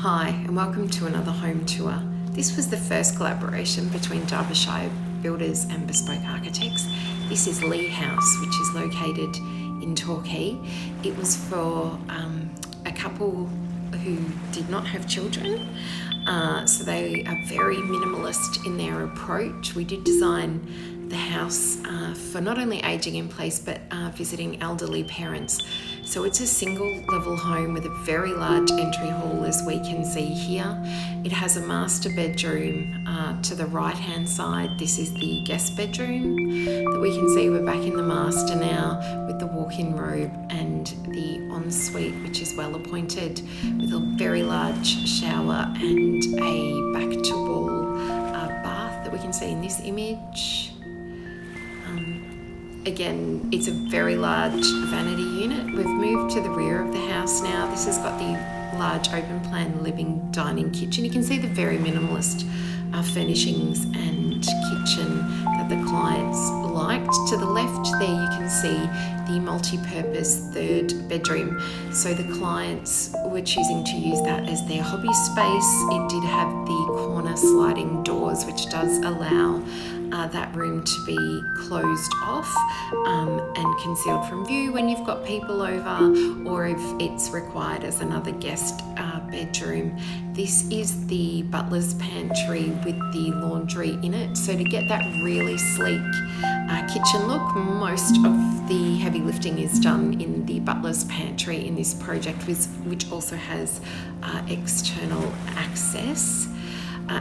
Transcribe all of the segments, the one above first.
Hi and welcome to another home tour. This was the first collaboration between Derbyshire Builders and Bespoke Architects. This is Lee House, which is located in Torquay. It was for a couple who did not have children, so they are very minimalist in their approach. We did design the house for not only aging in place but visiting elderly parents. So it's a single level home with a very large entry hall, as we can see here. It has a master bedroom to the right hand side. This is the guest bedroom that we can see. We're back in the master now with the walk-in robe and the ensuite, which is well appointed, with a very large shower and a back to wall bath that we can see in this image. Again, it's a very large vanity unit. We've moved to the rear of the house now. This has got the large open plan living dining kitchen. You can see the very minimalist furnishings and kitchen that the clients liked. To the left there you can see the multi-purpose third bedroom. So the clients were choosing to use that as their hobby space. It did have the corner sliding doors, which does allow that room to be closed off and concealed from view when you've got people over, or if it's required as another guest bedroom. This is the butler's pantry with the laundry in it. So to get that really sleek kitchen look, most of the heavy lifting is done in the butler's pantry in this project, which also has external access.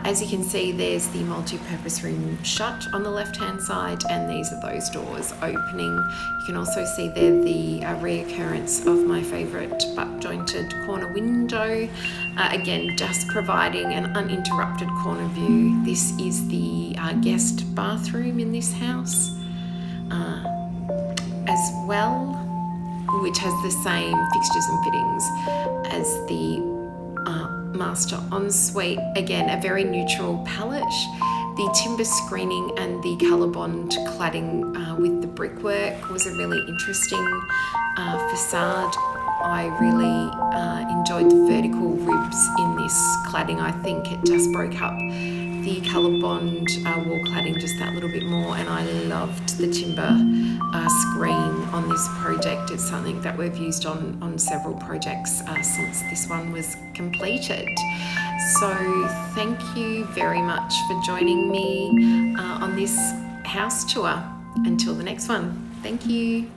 As you can see, there's the multi-purpose room shut on the left-hand side, and these are those doors opening. You can also see there the reoccurrence of my favourite butt-jointed corner window. Again, just providing an uninterrupted corner view. This is the guest bathroom in this house as well, which has the same fixtures and fittings as the master ensuite. Again, a very neutral palette. The timber screening and the colorbond cladding with the brickwork was a really interesting façade. I really enjoyed the vertical ribs in this cladding. I think it just broke up the colorbond wall cladding just that little bit more, and I loved the timber screen on this project. It's something that we've used on several projects since this one was completed. So thank you very much for joining me on this house tour. Until the next one, thank you.